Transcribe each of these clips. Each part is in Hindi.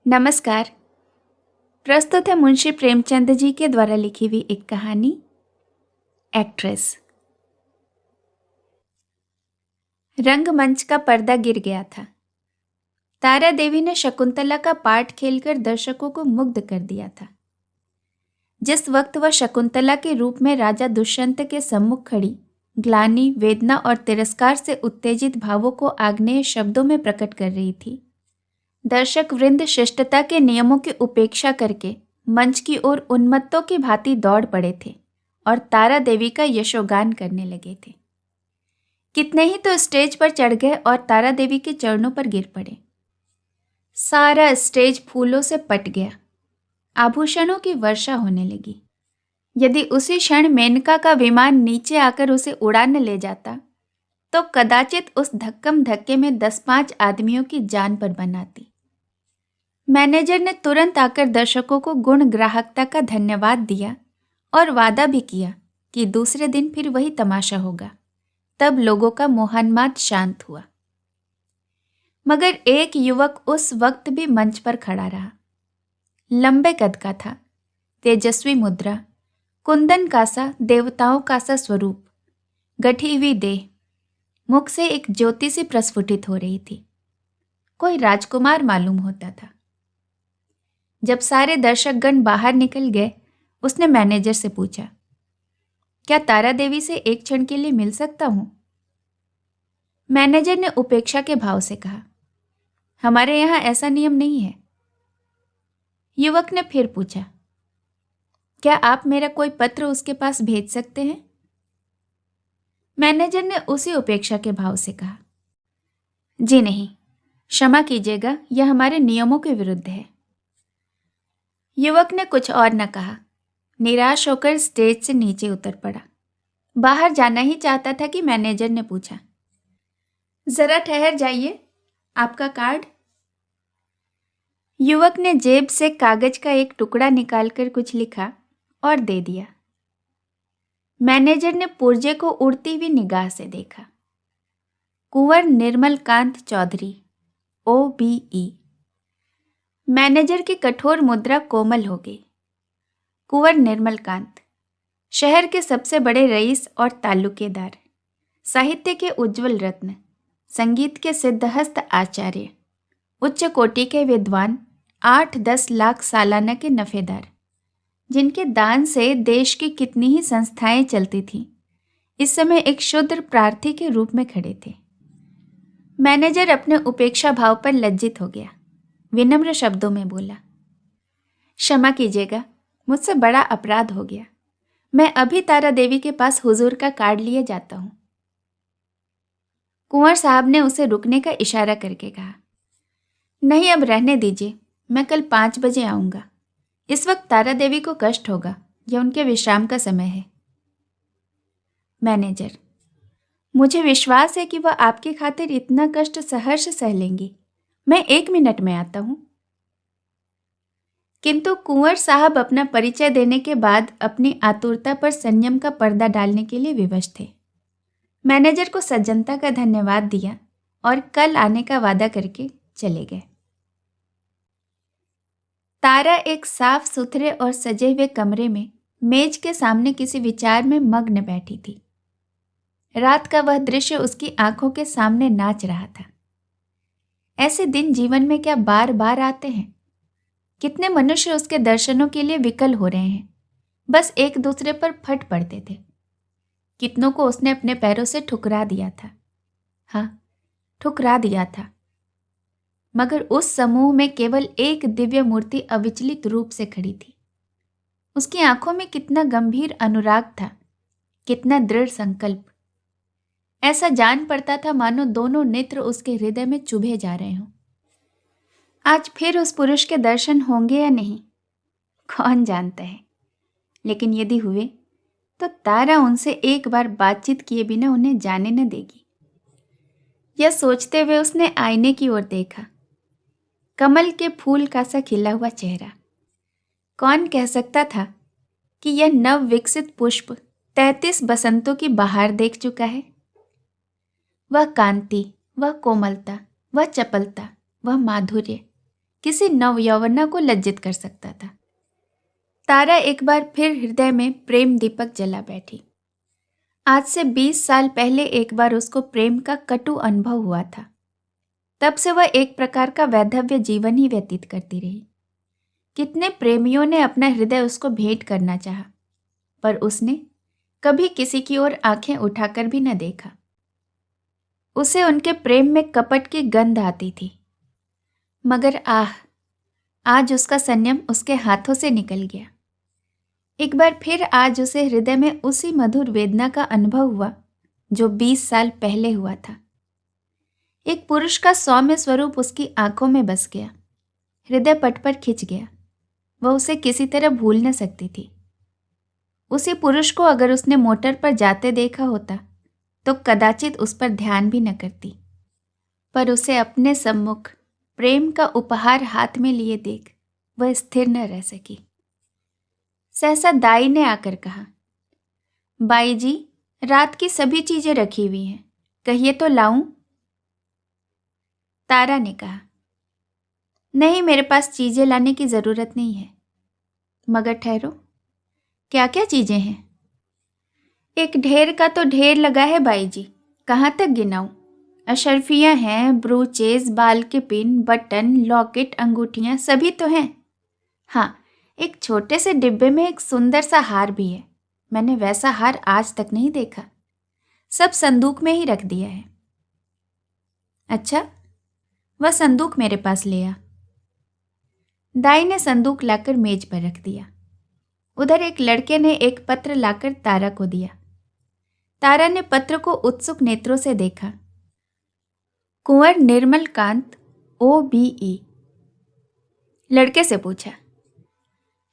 नमस्कार। प्रस्तुत है मुंशी प्रेमचंद जी के द्वारा लिखी हुई एक कहानी, एक्ट्रेस। रंगमंच का पर्दा गिर गया था। तारा देवी ने शकुंतला का पाठ खेलकर दर्शकों को मुग्ध कर दिया था। जिस वक्त वह शकुंतला के रूप में राजा दुष्यंत के सम्मुख खड़ी ग्लानि, वेदना और तिरस्कार से उत्तेजित भावों को आग्नेय शब्दों में प्रकट कर रही थी, दर्शक वृंद शिष्टता के नियमों की उपेक्षा करके मंच की ओर उन्मत्तों की भांति दौड़ पड़े थे और तारा देवी का यशोगान करने लगे थे। कितने ही तो स्टेज पर चढ़ गए और तारा देवी के चरणों पर गिर पड़े। सारा स्टेज फूलों से पट गया। आभूषणों की वर्षा होने लगी। यदि उसी क्षण मेनका का विमान नीचे आकर उसे उड़ा न ले जाता तो कदाचित उस धक्कम धक्के में 10-5 आदमियों की जान पर बनाती। मैनेजर ने तुरंत आकर दर्शकों को गुण ग्राहकता का धन्यवाद दिया और वादा भी किया कि दूसरे दिन फिर वही तमाशा होगा। तब लोगों का मोहान्माद शांत हुआ। मगर एक युवक उस वक्त भी मंच पर खड़ा रहा। लंबे कद का था, तेजस्वी मुद्रा, कुंदन का सा देवताओं का सा स्वरूप, गठी हुई देह, मुख से एक ज्योति सी प्रस्फुटित हो रही थी। कोई राजकुमार मालूम होता था। जब सारे दर्शकगण बाहर निकल गए, उसने मैनेजर से पूछा, क्या तारा देवी से एक क्षण के लिए मिल सकता हूं? मैनेजर ने उपेक्षा के भाव से कहा, हमारे यहां ऐसा नियम नहीं है। युवक ने फिर पूछा, क्या आप मेरा कोई पत्र उसके पास भेज सकते हैं? मैनेजर ने उसी उपेक्षा के भाव से कहा, जी नहीं, क्षमा कीजिएगा, यह हमारे नियमों के विरुद्ध है। युवक ने कुछ और न कहा, निराश होकर स्टेज से नीचे उतर पड़ा। बाहर जाना ही चाहता था कि मैनेजर ने पूछा, जरा ठहर जाइए, आपका कार्ड? युवक ने जेब से कागज का एक टुकड़ा निकालकर कुछ लिखा और दे दिया। मैनेजर ने पुर्जे को उड़ती हुई निगाह से देखा। कुंवर निर्मलकांत चौधरी, OBE। मैनेजर की कठोर मुद्रा कोमल हो गई। कुंवर निर्मलकांत, शहर के सबसे बड़े रईस और ताल्लुकेदार, साहित्य के उज्जवल रत्न, संगीत के सिद्धहस्त आचार्य, उच्च कोटि के विद्वान, 8-10 लाख सालाना के नफेदार, जिनके दान से देश की कितनी ही संस्थाएं चलती थीं, इस समय एक शूद्र प्रार्थी के रूप में खड़े थे। मैनेजर अपने उपेक्षा भाव पर लज्जित हो गया। विनम्र शब्दों में बोला, क्षमा कीजिएगा, मुझसे बड़ा अपराध हो गया। मैं अभी तारा देवी के पास हुजूर का कार्ड लिए जाता हूं। कुंवर साहब ने उसे रुकने का इशारा करके कहा, नहीं, अब रहने दीजिए, मैं कल 5 बजे आऊंगा। इस वक्त तारा देवी को कष्ट होगा, यह उनके विश्राम का समय है। मैनेजर, मुझे विश्वास है कि वह आपकी खातिर इतना कष्ट सहर्ष सह लेंगी। मैं 1 मिनट में आता हूं। किंतु कुंवर साहब अपना परिचय देने के बाद अपनी आतुरता पर संयम का पर्दा डालने के लिए विवश थे। मैनेजर को सज्जनता का धन्यवाद दिया और कल आने का वादा करके चले गए। तारा एक साफ सुथरे और सजे हुए कमरे में मेज के सामने किसी विचार में मग्न बैठी थी। रात का वह दृश्य उसकी आंखों के सामने नाच रहा था। ऐसे दिन जीवन में क्या बार बार आते हैं? कितने मनुष्य उसके दर्शनों के लिए विकल हो रहे हैं, बस एक दूसरे पर फट पड़ते थे। कितनों को उसने अपने पैरों से ठुकरा दिया था। हाँ, ठुकरा दिया था। मगर उस समूह में केवल एक दिव्य मूर्ति अविचलित रूप से खड़ी थी। उसकी आंखों में कितना गंभीर अनुराग था, कितना दृढ़ संकल्प। ऐसा जान पड़ता था मानो दोनों नेत्र उसके हृदय में चुभे जा रहे हों। आज फिर उस पुरुष के दर्शन होंगे या नहीं, कौन जानता है। लेकिन यदि हुए तो तारा उनसे एक बार बातचीत किए बिना उन्हें जाने न देगी। यह सोचते हुए उसने आईने की ओर देखा। कमल के फूल का सा खिला हुआ चेहरा। कौन कह सकता था कि यह नव विकसित पुष्प 33 बसंतों की बहार देख चुका है। वह कांति, वह कोमलता, वह चपलता, वह माधुर्य, किसी नवयौवना को लज्जित कर सकता था। तारा एक बार फिर हृदय में प्रेम दीपक जला बैठी। आज से 20 साल पहले एक बार उसको प्रेम का कटु अनुभव हुआ था। तब से वह एक प्रकार का वैधव्य जीवन ही व्यतीत करती रही। कितने प्रेमियों ने अपना हृदय उसको भेंट करना चाहा, पर उसने कभी किसी की ओर आंखें उठाकर भी न देखा। उसे उनके प्रेम में कपट की गंध आती थी, मगर आज उसका संयम उसके हाथों से निकल गया। एक बार फिर आज उसे हृदय में उसी मधुर वेदना का अनुभव हुआ जो 20 साल पहले हुआ था। एक पुरुष का सौम्य स्वरूप उसकी आंखों में बस गया, हृदय पट पर खिंच गया। वह उसे किसी तरह भूल न सकती थी। उसी पुरुष को अगर उसने मोटर पर जाते देखा होता तो कदाचित उस पर ध्यान भी न करती, पर उसे अपने सम्मुख प्रेम का उपहार हाथ में लिए देख वह स्थिर न रह सकी। सहसा दाई ने आकर कहा, बाई जी, रात की सभी चीजें रखी हुई हैं, कहिए तो लाऊं? तारा ने कहा, नहीं, मेरे पास चीजें लाने की जरूरत नहीं है। मगर ठहरो, क्या क्या चीजें हैं? एक ढेर का तो ढेर लगा है बाई जी, कहाँ तक गिनाऊं? अशर्फियाँ हैं, ब्रूचेज, बाल के पिन, बटन, लॉकेट, अंगूठियाँ सभी तो हैं। हाँ, एक छोटे से डिब्बे में एक सुंदर सा हार भी है। मैंने वैसा हार आज तक नहीं देखा। सब संदूक में ही रख दिया है। अच्छा, वह संदूक मेरे पास ले आ। दाई ने संदूक लाकर मेज पर रख दिया। उधर एक लड़के ने एक पत्र लाकर तारा को दिया। तारा ने पत्र को उत्सुक नेत्रों से देखा। कुंवर निर्मल कांत OBE। लड़के से पूछा,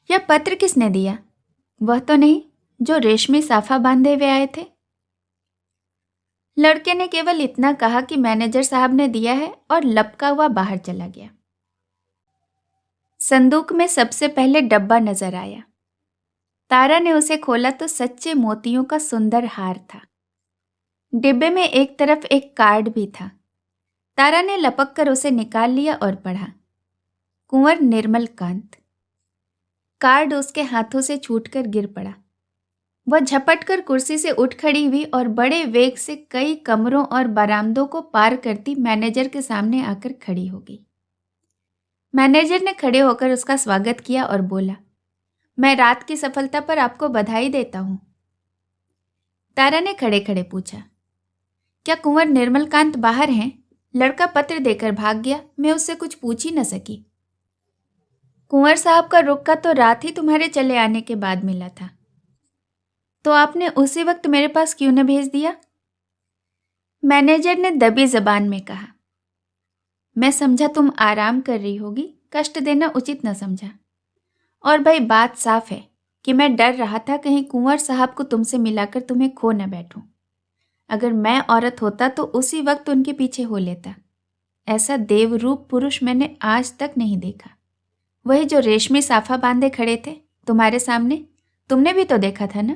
यह पत्र किसने दिया? वह तो नहीं जो रेशमी साफा बांधे हुए आए थे? लड़के ने केवल इतना कहा कि मैनेजर साहब ने दिया है और लपका हुआ बाहर चला गया। संदूक में सबसे पहले डब्बा नजर आया। तारा ने उसे खोला तो सच्चे मोतियों का सुंदर हार था। डिब्बे में एक तरफ एक कार्ड भी था। तारा ने लपक कर उसे निकाल लिया और पढ़ा, कुंवर निर्मल कांत। कार्ड उसके हाथों से छूटकर गिर पड़ा। वह झपट कर कुर्सी से उठ खड़ी हुई और बड़े वेग से कई कमरों और बरामदों को पार करती मैनेजर के सामने आकर खड़ी हो गई। मैनेजर ने खड़े होकर उसका स्वागत किया और बोला, मैं रात की सफलता पर आपको बधाई देता हूं। तारा ने खड़े खड़े पूछा, क्या कुंवर निर्मलकांत बाहर हैं? लड़का पत्र देकर भाग गया, मैं उससे कुछ पूछ ही न सकी। कुंवर साहब का रुक्का तो रात ही तुम्हारे चले आने के बाद मिला था, तो आपने उसी वक्त मेरे पास क्यों न भेज दिया? मैनेजर ने दबी जबान में कहा, मैं समझा तुम आराम कर रही होगी, कष्ट देना उचित न समझा। और भाई बात साफ है कि मैं डर रहा था कहीं कुंवर साहब को तुमसे मिलाकर तुम्हें खो न बैठूं। अगर मैं औरत होता तो उसी वक्त उनके पीछे हो लेता। ऐसा देवरूप पुरुष मैंने आज तक नहीं देखा। वही जो रेशमी साफा बांधे खड़े थे तुम्हारे सामने, तुमने भी तो देखा था ना?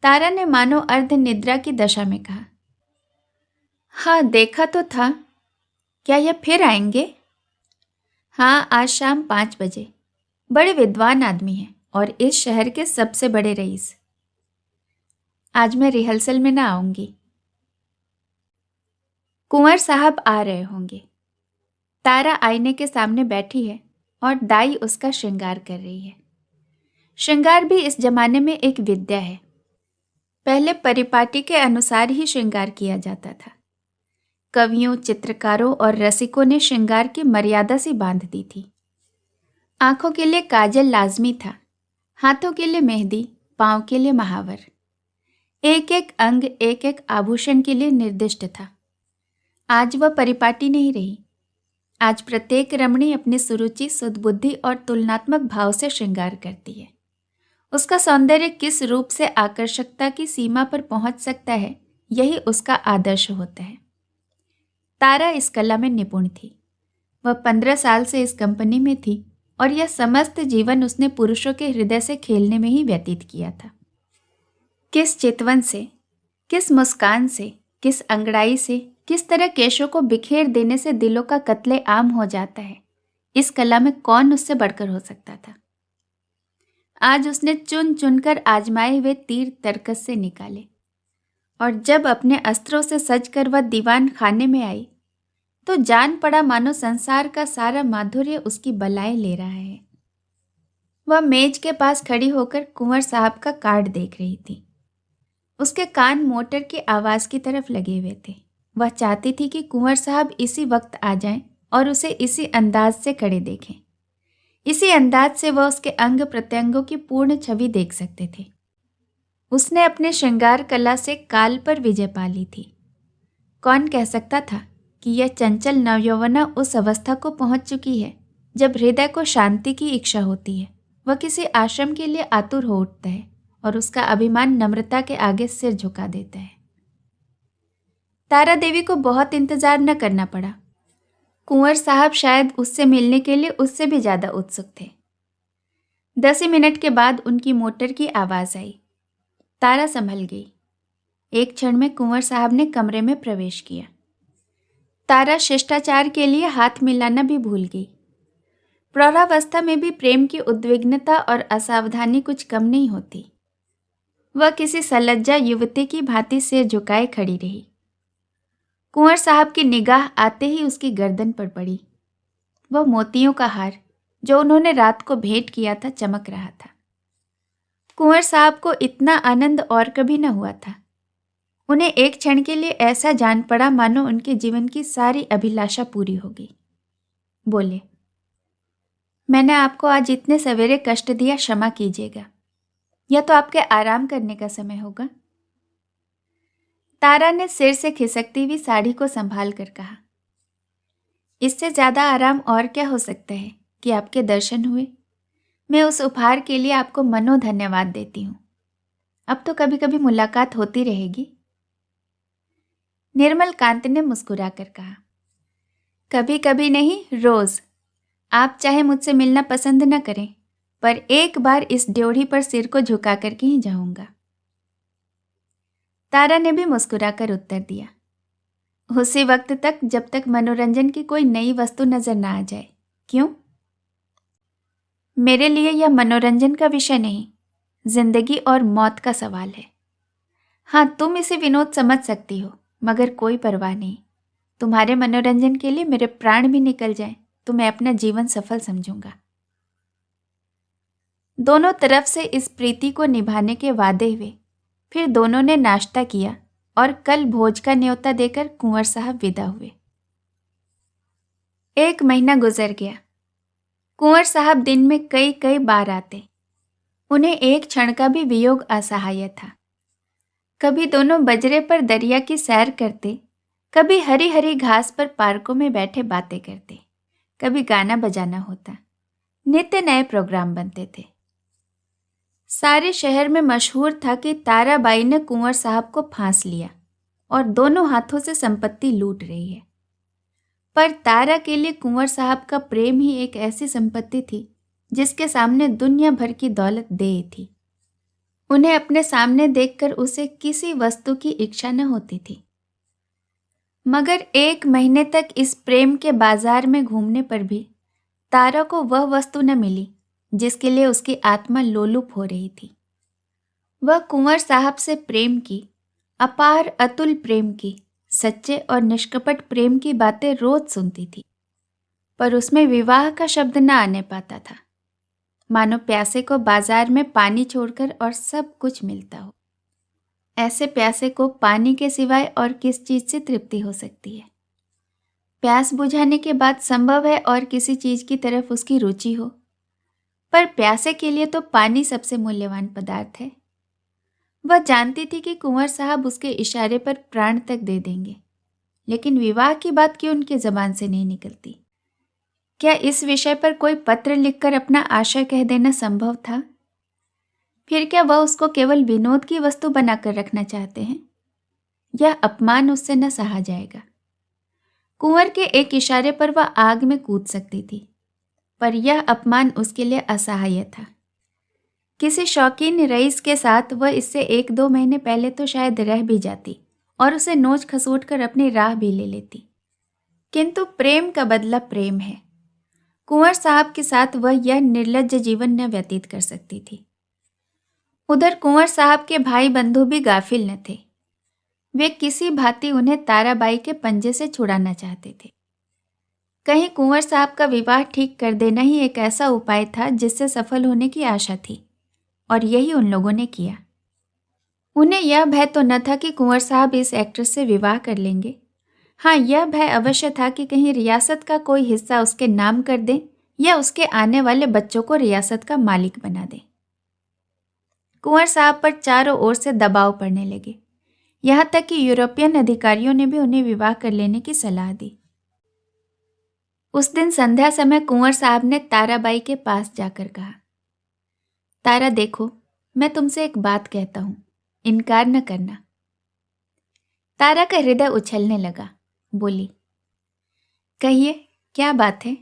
तारा ने मानो अर्ध निद्रा की दशा में कहा, हाँ देखा तो था। क्या यह फिर आएंगे? हाँ, आज शाम 5 बजे। बड़े विद्वान आदमी हैं और इस शहर के सबसे बड़े रईस। आज मैं रिहर्सल में ना आऊंगी। कुंवर साहब आ रहे होंगे। तारा आईने के सामने बैठी है और दाई उसका श्रृंगार कर रही है। श्रृंगार भी इस जमाने में एक विद्या है। पहले परिपाटी के अनुसार ही श्रृंगार किया जाता था। कवियों, चित्रकारों और रसिकों ने श्रृंगार की मर्यादा सी बांध दी थी। आंखों के लिए काजल लाजमी था, हाथों के लिए मेहंदी, पांव के लिए महावर। एक एक अंग, एक एक आभूषण के लिए निर्दिष्ट था। आज वह परिपाटी नहीं रही। आज प्रत्येक रमणी अपनी सुरुचि, सुदबुद्धि और तुलनात्मक भाव से श्रृंगार करती है। उसका सौंदर्य किस रूप से आकर्षकता की सीमा पर पहुंच सकता है, यही उसका आदर्श होता है। तारा इस कला में निपुण थी। वह 15 साल से इस कंपनी में थी और यह समस्त जीवन उसने पुरुषों के हृदय से खेलने में ही व्यतीत किया था। किस चितवन से, किस मुस्कान से, किस अंगड़ाई से किस तरह केशों को बिखेर देने से दिलों का कत्ले आम हो जाता है, इस कला में कौन उससे बढ़कर हो सकता था। आज उसने चुन चुनकर आजमाए हुए तीर तरकस से निकाले, और जब अपने अस्त्रों से सजकर वह दीवान खाने में आई तो जान पड़ा मानो संसार का सारा माधुर्य उसकी बलाएं ले रहा है। वह मेज के पास खड़ी होकर कुंवर साहब का कार्ड देख रही थी। उसके कान मोटर की आवाज की तरफ लगे हुए थे। वह चाहती थी कि कुंवर साहब इसी वक्त आ जाएं और उसे इसी अंदाज से खड़े देखें। इसी अंदाज से वह उसके अंग प्रत्यंगों की पूर्ण छवि देख सकते थे। उसने अपने श्रृंगार कला से काल पर विजय पा ली थी। कौन कह सकता था कि यह चंचल नवयौवना उस अवस्था को पहुंच चुकी है जब हृदय को शांति की इच्छा होती है। वह किसी आश्रम के लिए आतुर हो उठता है और उसका अभिमान नम्रता के आगे सिर झुका देता है। तारा देवी को बहुत इंतजार न करना पड़ा। कुंवर साहब शायद उससे मिलने के लिए उससे भी ज्यादा उत्सुक थे। 10 ही मिनट के बाद उनकी मोटर की आवाज आई। तारा संभल गई। एक क्षण में कुंवर साहब ने कमरे में प्रवेश किया। तारा शिष्टाचार के लिए हाथ मिलाना भी भूल गई। प्रौढ़ावस्था में भी प्रेम की उद्विग्नता और असावधानी कुछ कम नहीं होती। वह किसी सलज्जा युवती की भांति सिर झुकाए खड़ी रही। कुंवर साहब की निगाह आते ही उसकी गर्दन पर पड़ी। वह मोतियों का हार जो उन्होंने रात को भेंट किया था चमक रहा था। कुंवर साहब को इतना आनंद और कभी न हुआ था। उन्हें एक क्षण के लिए ऐसा जान पड़ा मानो उनके जीवन की सारी अभिलाषा पूरी हो गई। बोले, मैंने आपको आज इतने सवेरे कष्ट दिया, क्षमा कीजिएगा। यह तो आपके आराम करने का समय होगा। तारा ने सिर से खिसकती हुई साड़ी को संभाल कर कहा, इससे ज्यादा आराम और क्या हो सकता है कि आपके दर्शन हुए। मैं उस उपहार के लिए आपको मनो धन्यवाद देती हूँ। अब तो कभी कभी मुलाकात होती रहेगी। निर्मल कांत ने मुस्कुराकर कहा, कभी कभी नहीं, रोज। आप चाहे मुझसे मिलना पसंद न करें, पर एक बार इस ड्योढ़ी पर सिर को झुका करके ही जाऊंगा। तारा ने भी मुस्कुराकर उत्तर दिया, उसी वक्त तक जब तक मनोरंजन की कोई नई वस्तु नजर ना आ जाए। क्यों? मेरे लिए यह मनोरंजन का विषय नहीं, जिंदगी और मौत का सवाल है। हाँ, तुम इसे विनोद समझ सकती हो, मगर कोई परवाह नहीं। तुम्हारे मनोरंजन के लिए मेरे प्राण भी निकल जाएं तो मैं अपना जीवन सफल समझूंगा। दोनों तरफ से इस प्रीति को निभाने के वादे हुए। फिर दोनों ने नाश्ता किया और कल भोज का न्योता देकर कुंवर साहब विदा हुए। 1 महीना गुजर गया। कुंवर साहब दिन में कई कई बार आते। उन्हें एक क्षण का भी वियोग असहाय था। कभी दोनों बजरे पर दरिया की सैर करते, कभी हरी हरी घास पर पार्कों में बैठे बातें करते, कभी गाना बजाना होता। नित्य नए प्रोग्राम बनते थे। सारे शहर में मशहूर था कि ताराबाई ने कुंवर साहब को फांस लिया और दोनों हाथों से संपत्ति लूट रही है। पर तारा के लिए कुंवर साहब का प्रेम ही एक ऐसी संपत्ति थी जिसके सामने दुनिया भर की दौलत देय थी। उन्हें अपने सामने देखकर उसे किसी वस्तु की इच्छा न होती थी। मगर 1 महीने तक इस प्रेम के बाजार में घूमने पर भी तारा को वह वस्तु न मिली जिसके लिए उसकी आत्मा लोलुप हो रही थी। वह कुंवर साहब से प्रेम की, अपार अतुल प्रेम की, सच्चे और निष्कपट प्रेम की बातें रोज सुनती थी, पर उसमें विवाह का शब्द न आने पाता था। मानो प्यासे को बाजार में पानी छोड़कर और सब कुछ मिलता हो। ऐसे प्यासे को पानी के सिवाय और किस चीज से तृप्ति हो सकती है? प्यास बुझाने के बाद संभव है और किसी चीज की तरफ उसकी रुचि हो, पर प्यासे के लिए तो पानी सबसे मूल्यवान पदार्थ है। वह जानती थी कि कुंवर साहब उसके इशारे पर प्राण तक दे देंगे, लेकिन विवाह की बात क्यों उनकी जबान से नहीं निकलती? क्या इस विषय पर कोई पत्र लिखकर अपना आशय कह देना संभव था? फिर क्या वह उसको केवल विनोद की वस्तु बनाकर रखना चाहते हैं? यह अपमान उससे न सहा जाएगा। कुंवर के एक इशारे पर वह आग में कूद सकती थी, पर यह अपमान उसके लिए असहाय था। किसी शौकीन रईस के साथ वह इससे 1-2 महीने पहले तो शायद रह भी जाती और उसे नोच खसोट कर अपनी राह भी ले लेती। किंतु प्रेम का बदला प्रेम है। कुंवर साहब के साथ वह यह निर्लज्ज जीवन न व्यतीत कर सकती थी। उधर कुंवर साहब के भाई बंधु भी गाफिल न थे। वे किसी भांति उन्हें ताराबाई के पंजे से छुड़ाना चाहते थे। कहीं कुंवर साहब का विवाह ठीक कर देना ही एक ऐसा उपाय था जिससे सफल होने की आशा थी, और यही उन लोगों ने किया। उन्हें यह भय तो न था कि कुंवर साहब इस एक्ट्रेस से विवाह कर लेंगे। हाँ, यह भय अवश्य था कि कहीं रियासत का कोई हिस्सा उसके नाम कर दें या उसके आने वाले बच्चों को रियासत का मालिक बना दें। कुंवर साहब पर चारों ओर से दबाव पड़ने लगे, यहाँ तक कि यूरोपियन अधिकारियों ने भी उन्हें विवाह कर लेने की सलाह दी। उस दिन संध्या समय कुंवर साहब ने ताराबाई के पास जाकर कहा, तारा देखो, मैं तुमसे एक बात कहता हूं, इनकार न करना। तारा का हृदय उछलने लगा। बोली, कहिए, क्या बात है?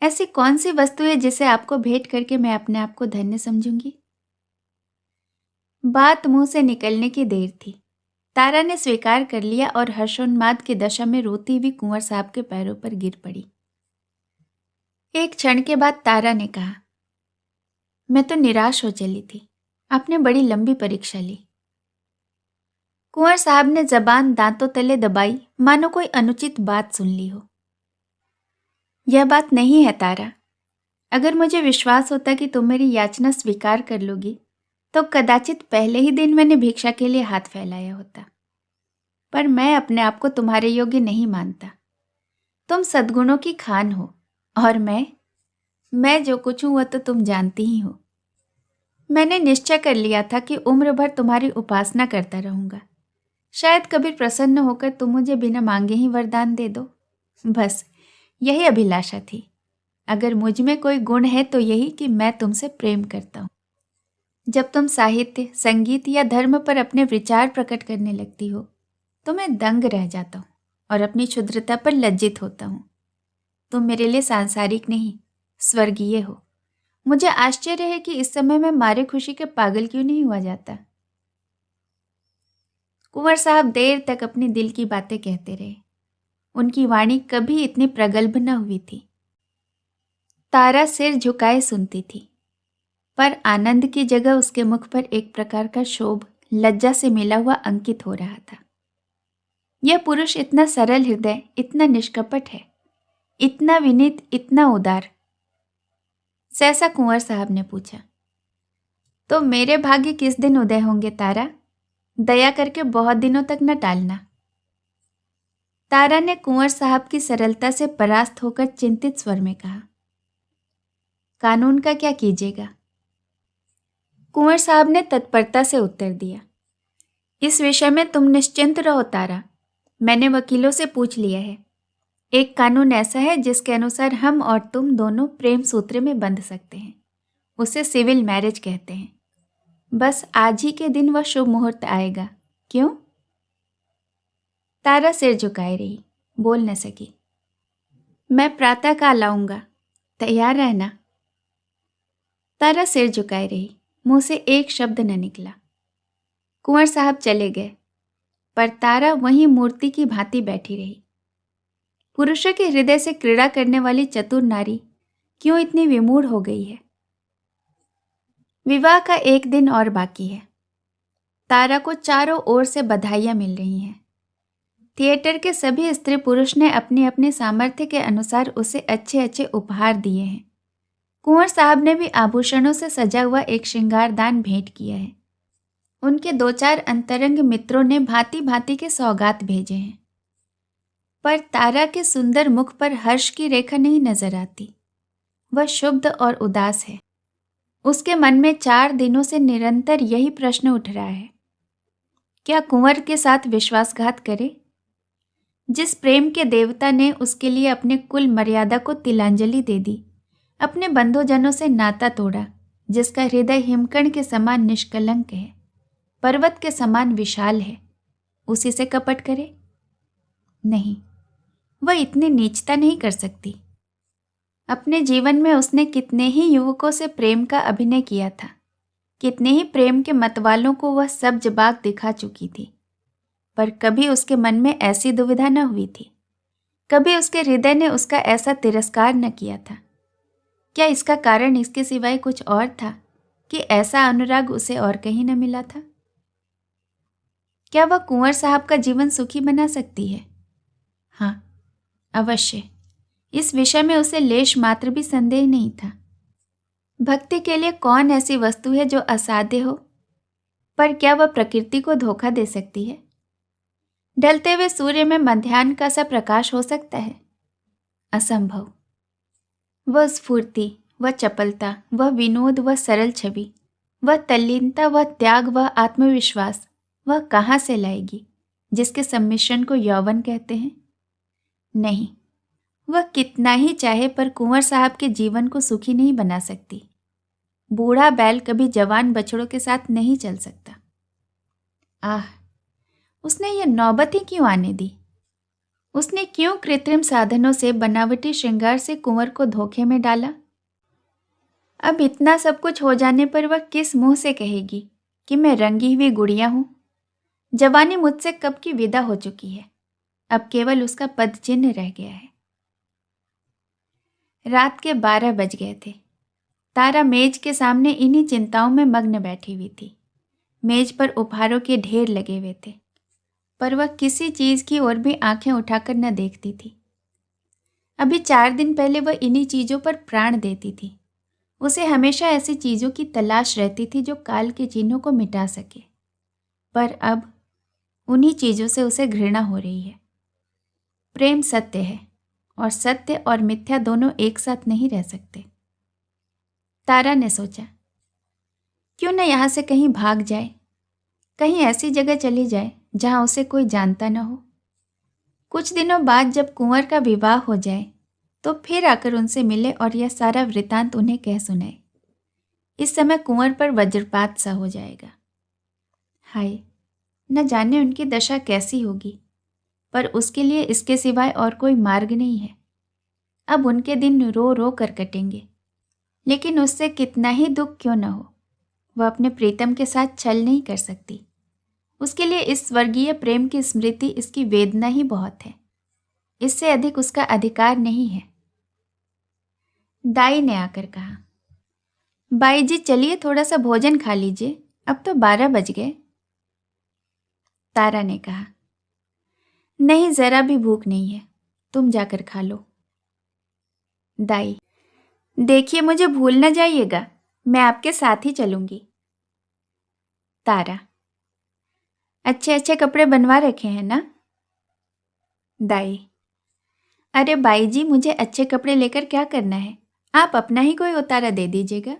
ऐसी कौन सी वस्तु है जिसे आपको भेंट करके मैं अपने आप को धन्य समझूंगी? बात मुंह से निकलने की देर थी। तारा ने स्वीकार कर लिया और हर्षोन्माद की दशा में रोती हुई कुंवर साहब के पैरों पर गिर पड़ी। एक क्षण के बाद तारा ने कहा, मैं तो निराश हो चली थी। आपने बड़ी लंबी परीक्षा ली। कुंवर साहब ने जबान दांतों तले दबाई, मानो कोई अनुचित बात सुन ली हो। यह बात नहीं है तारा। अगर मुझे विश्वास होता कि तुम मेरी याचना स्वीकार कर लोगी तो कदाचित पहले ही दिन मैंने भिक्षा के लिए हाथ फैलाया होता। पर मैं अपने आप को तुम्हारे योग्य नहीं मानता। तुम सद्गुणों की खान हो, और मैं जो कुछ हूं वह तो तुम जानती ही हो। मैंने निश्चय कर लिया था कि उम्र भर तुम्हारी उपासना करता रहूंगा। शायद कभी प्रसन्न होकर तुम मुझे बिना मांगे ही वरदान दे दो। बस यही अभिलाषा थी। अगर मुझ में कोई गुण है तो यही कि मैं तुमसे प्रेम करता हूं। जब तुम साहित्य, संगीत या धर्म पर अपने विचार प्रकट करने लगती हो तो मैं दंग रह जाता हूं और अपनी क्षुद्रता पर लज्जित होता हूं। तुम मेरे लिए सांसारिक नहीं, स्वर्गीय हो। मुझे आश्चर्य है कि इस समय मैं मारे खुशी के पागल क्यों नहीं हुआ जाता। कुंवर साहब देर तक अपनी दिल की बातें कहते रहे। उनकी वाणी कभी इतनी प्रगल्भ न हुई थी। तारा सिर झुकाए सुनती थी, पर आनंद की जगह उसके मुख पर एक प्रकार का क्षोभ लज्जा से मिला हुआ अंकित हो रहा था। यह पुरुष इतना सरल हृदय, इतना निष्कपट है, इतना विनीत, इतना उदार। सहसा कुंवर साहब ने पूछा, तो मेरे भाग्य किस दिन उदय होंगे तारा? दया करके बहुत दिनों तक न टालना। तारा ने कुंवर साहब की सरलता से परास्त होकर चिंतित स्वर में कहा, कानून का क्या कीजिएगा? कुंवर साहब ने तत्परता से उत्तर दिया, इस विषय में तुम निश्चिंत रहो तारा। मैंने वकीलों से पूछ लिया है। एक कानून ऐसा है जिसके अनुसार हम और तुम दोनों प्रेम सूत्र में बंध सकते हैं। उसे सिविल मैरिज कहते हैं। बस आज ही के दिन वह शुभ मुहूर्त आएगा। क्यों? तारा सिर झुकाए रही, बोल न सकी। मैं प्रातः काल आऊंगा, तैयार रहना। तारा सिर झुकाए रही, मुंह से एक शब्द न निकला। कुंवर साहब चले गए, पर तारा वहीं मूर्ति की भांति बैठी रही। पुरुषों के हृदय से क्रीड़ा करने वाली चतुर नारी क्यों इतनी विमूढ़ हो गई है? विवाह का एक दिन और बाकी है। तारा को चारों ओर से बधाइयां मिल रही हैं। थिएटर के सभी स्त्री पुरुष ने अपने अपने सामर्थ्य के अनुसार उसे अच्छे अच्छे उपहार दिए हैं। कुंवर साहब ने भी आभूषणों से सजा हुआ एक श्रृंगारदान भेंट किया है। उनके दो चार अंतरंग मित्रों ने भांति भांति के सौगात भेजे हैं, पर तारा के सुंदर मुख पर हर्ष की रेखा नहीं नजर आती। वह शुद्ध और उदास है। उसके मन में 4 दिनों से निरंतर यही प्रश्न उठ रहा है, क्या कुंवर के साथ विश्वासघात करे? जिस प्रेम के देवता ने उसके लिए अपने कुल मर्यादा को तिलांजलि दे दी, अपने बंधुजनों से नाता तोड़ा, जिसका हृदय हिमकण के समान निष्कलंक है, पर्वत के समान विशाल है, उसी से कपट करे? नहीं, वह इतनी नीचता नहीं कर सकती। अपने जीवन में उसने कितने ही युवकों से प्रेम का अभिनय किया था, कितने ही प्रेम के मतवालों को वह सब जवाब दिखा चुकी थी, पर कभी उसके मन में ऐसी दुविधा न हुई थी। कभी उसके हृदय ने उसका ऐसा तिरस्कार न किया था। क्या इसका कारण इसके सिवाय कुछ और था कि ऐसा अनुराग उसे और कहीं न मिला था? क्या वह कुंवर साहब का जीवन सुखी बना सकती है? हाँ, अवश्य। इस विषय में उसे लेश मात्र भी संदेह नहीं था। भक्ति के लिए कौन ऐसी वस्तु है जो असाध्य हो? पर क्या वह प्रकृति को धोखा दे सकती है? ढलते हुए सूर्य में मध्याह्न का सा प्रकाश हो सकता है? असंभव। वह स्फूर्ति, वह चपलता, वह विनोद, वह सरल छवि, वह तल्लीनता, वह त्याग, वह आत्मविश्वास, वह कहाँ से लाएगी, जिसके सम्मिश्रण को यौवन कहते हैं? नहीं, वह कितना ही चाहे पर कुंवर साहब के जीवन को सुखी नहीं बना सकती। बूढ़ा बैल कभी जवान बछड़ों के साथ नहीं चल सकता। आह, उसने यह नौबत ही क्यों आने दी? उसने क्यों कृत्रिम साधनों से, बनावटी श्रृंगार से कुंवर को धोखे में डाला? अब इतना सब कुछ हो जाने पर वह किस मुंह से कहेगी कि मैं रंगी हुई गुड़िया हूं? जवानी मुझसे कब की विदा हो चुकी है, अब केवल उसका पद चिन्ह रह गया है। रात के 12 बज गए थे। तारा मेज के सामने इन्हीं चिंताओं में मग्न बैठी हुई थी। मेज पर उपहारों के ढेर लगे हुए थे, पर वह किसी चीज की ओर भी आंखें उठाकर न देखती थी। अभी 4 दिन पहले वह इन्हीं चीजों पर प्राण देती थी। उसे हमेशा ऐसी चीजों की तलाश रहती थी जो काल के चिन्हों को मिटा सके, पर अब उन्हीं चीजों से उसे घृणा हो रही है। प्रेम सत्य है और सत्य और मिथ्या दोनों एक साथ नहीं रह सकते। तारा ने सोचा, क्यों न यहाँ से कहीं भाग जाए, कहीं ऐसी जगह चली जाए जहाँ उसे कोई जानता न हो। कुछ दिनों बाद जब कुंवर का विवाह हो जाए तो फिर आकर उनसे मिले और यह सारा वृतांत उन्हें कह सुनाए। इस समय कुंवर पर वज्रपात सा हो जाएगा। हाय, न जाने उनकी दशा कैसी होगी, पर उसके लिए इसके सिवाय और कोई मार्ग नहीं है। अब उनके दिन रो रो कर कटेंगे, लेकिन उससे कितना ही दुख क्यों न हो, वह अपने प्रीतम के साथ छल नहीं कर सकती। उसके लिए इस स्वर्गीय प्रेम की स्मृति, इसकी वेदना ही बहुत है। इससे अधिक उसका अधिकार नहीं है। दाई ने आकर कहा, बाई जी चलिए थोड़ा सा भोजन खा लीजिए, अब तो 12 बज गए। तारा ने कहा, नहीं, जरा भी भूख नहीं है, तुम जाकर खा लो। दाई, देखिए मुझे भूल न जाइएगा, मैं आपके साथ ही चलूंगी। तारा, अच्छे अच्छे कपड़े बनवा रखे हैं ना? दाई, अरे बाई जी, मुझे अच्छे कपड़े लेकर क्या करना है, आप अपना ही कोई उतारा दे दीजिएगा।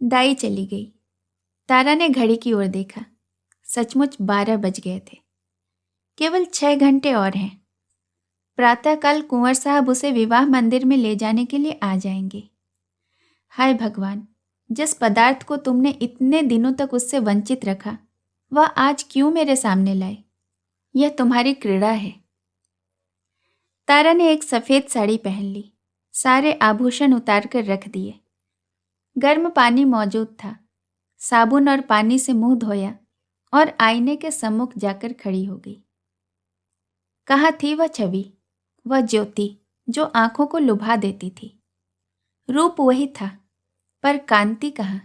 दाई चली गई। तारा ने घड़ी की ओर देखा। सचमुच 12 बज गए थे। केवल 6 घंटे और हैं। प्रातःकाल कुंवर साहब उसे विवाह मंदिर में ले जाने के लिए आ जाएंगे। हाय भगवान, जिस पदार्थ को तुमने इतने दिनों तक उससे वंचित रखा, वह आज क्यों मेरे सामने लाए? यह तुम्हारी क्रीड़ा है। तारा ने एक सफेद साड़ी पहन ली, सारे आभूषण उतार कर रख दिए। गर्म पानी मौजूद था। साबुन और पानी से मुंह धोया और आईने के सम्मुख जाकर खड़ी हो गई। कहाँ थी वह छवि, वह ज्योति जो आंखों को लुभा देती थी? रूप वही था, पर कांति कहाँ?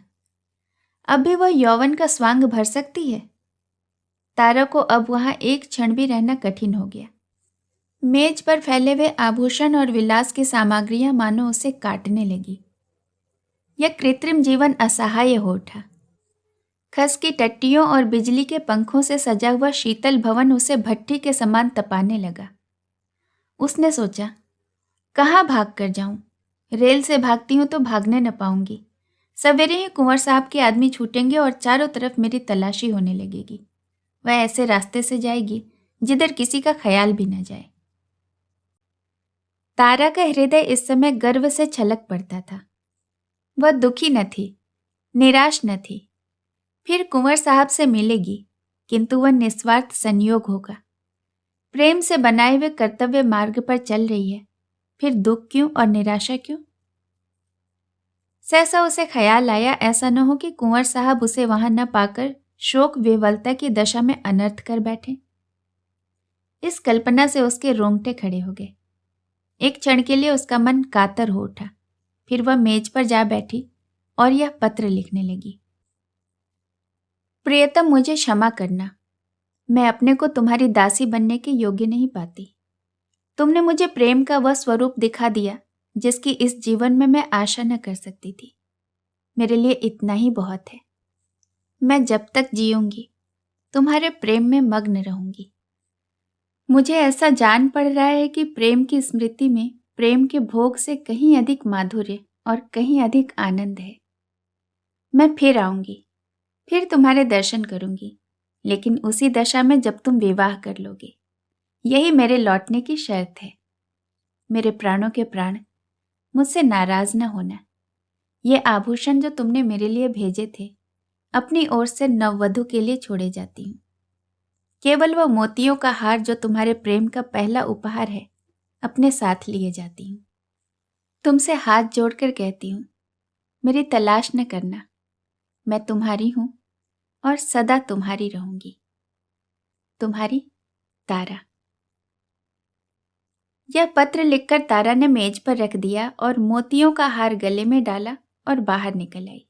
अब भी वह यौवन का स्वांग भर सकती है? तारा को अब वहां एक क्षण भी रहना कठिन हो गया। मेज पर फैले हुए आभूषण और विलास की सामग्रियां मानो उसे काटने लगी। यह कृत्रिम जीवन असहाय हो उठा। खस की टट्टियों और बिजली के पंखों से सजा हुआ शीतल भवन उसे भट्ठी के समान तपाने लगा। उसने सोचा, कहाँ भाग कर जाऊं? रेल से भागती हूं तो भागने न पाऊंगी। सवेरे ही कुंवर साहब के आदमी छूटेंगे और चारों तरफ मेरी तलाशी होने लगेगी। वह ऐसे रास्ते से जाएगी जिधर किसी का ख्याल भी न जाए। तारा का हृदय इस समय गर्व से छलक पड़ता था। वह दुखी न थी, निराश न थी। फिर कुंवर साहब से मिलेगी, किंतु वह निस्वार्थ संयोग होगा। प्रेम से बनाए हुए कर्तव्य मार्ग पर चल रही है, फिर दुख क्यों और निराशा क्यों? सहसा उसे ख्याल आया, ऐसा न हो कि कुंवर साहब उसे वहां न पाकर शोक विवलता की दशा में अनर्थ कर बैठे। इस कल्पना से उसके रोंगटे खड़े हो गए। एक क्षण के लिए उसका मन कातर हो उठा। फिर वह मेज पर जा बैठी और यह पत्र लिखने लगी। प्रियतम, मुझे क्षमा करना। मैं अपने को तुम्हारी दासी बनने के योग्य नहीं पाती। तुमने मुझे प्रेम का वह स्वरूप दिखा दिया जिसकी इस जीवन में मैं आशा न कर सकती थी। मेरे लिए इतना ही बहुत है। मैं जब तक जीऊंगी तुम्हारे प्रेम में मग्न रहूंगी। मुझे ऐसा जान पड़ रहा है कि प्रेम की स्मृति में प्रेम के भोग से कहीं अधिक माधुर्य और कहीं अधिक आनंद है। मैं फिर आऊंगी, फिर तुम्हारे दर्शन करूंगी, लेकिन उसी दशा में जब तुम विवाह कर लोगे। यही मेरे लौटने की शर्त है। मेरे प्राणों के प्राण, मुझसे नाराज न होना। ये आभूषण जो तुमने मेरे लिए भेजे थे, अपनी ओर से नववधु के लिए छोड़े जाती हूँ। केवल वह मोतियों का हार जो तुम्हारे प्रेम का पहला उपहार है, अपने साथ लिए जाती हूँ। तुमसे हाथ जोड़कर कहती हूँ, मेरी तलाश न करना। मैं तुम्हारी हूँ और सदा तुम्हारी रहूंगी। तुम्हारी तारा। यह पत्र लिखकर तारा ने मेज पर रख दिया और मोतियों का हार गले में डाला और बाहर निकल आई।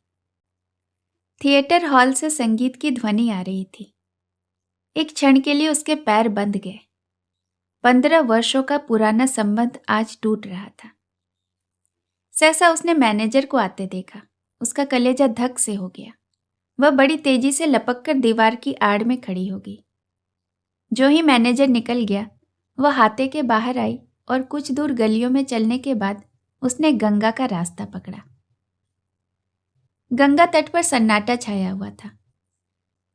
थिएटर हॉल से संगीत की ध्वनि आ रही थी। एक क्षण के लिए उसके पैर बंध गए। 15 वर्षों का पुराना संबंध आज टूट रहा था। सहसा उसने मैनेजर को आते देखा। उसका कलेजा धक से हो गया। वह बड़ी तेजी से लपककर दीवार की आड़ में खड़ी हो गई। जो ही मैनेजर निकल गया, वह हाथे के बाहर आई और कुछ दूर गलियों में चलने के बाद उसने गंगा का रास्ता पकड़ा। गंगा तट पर सन्नाटा छाया हुआ था।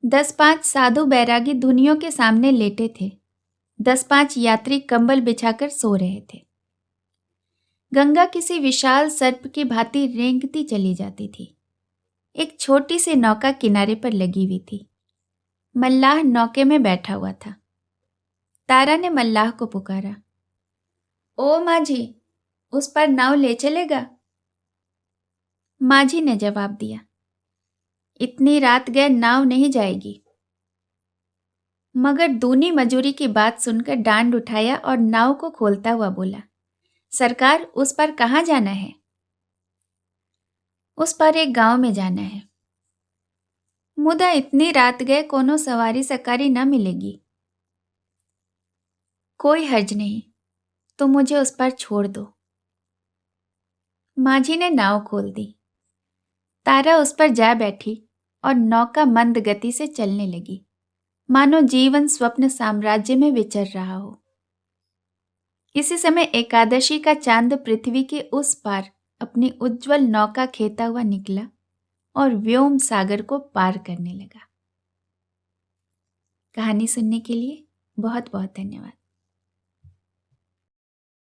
10-5 साधु बैरागी धुनियों के सामने लेटे थे। 10-5 यात्री कंबल बिछाकर सो रहे थे। गंगा किसी विशाल सर्प की भांति रेंगती चली जाती थी। एक छोटी सी नौका किनारे पर लगी हुई थी। मल्लाह नौके में बैठा हुआ था। तारा ने मल्लाह को पुकारा, ओ माझी, उस पर नाव ले चलेगा? माझी ने जवाब दिया, इतनी रात गए नाव नहीं जाएगी। मगर दूनी मजूरी की बात सुनकर डांड उठाया और नाव को खोलता हुआ बोला, सरकार, उस पर कहाँ जाना है? उस पर एक गांव में जाना है। मुदा इतनी रात गए कोनो सवारी सकारी न मिलेगी। कोई हर्ज नहीं, तुम मुझे उस पर छोड़ दो। माझी ने नाव खोल दी। तारा उस पर जा बैठी और नौका मंद गति से चलने लगी, मानो जीवन स्वप्न साम्राज्य में विचर रहा हो। इसी समय एकादशी का चांद पृथ्वी के उस पार अपनी उज्जवल नौका खेता हुआ निकला और व्योम सागर को पार करने लगा। कहानी सुनने के लिए बहुत बहुत धन्यवाद।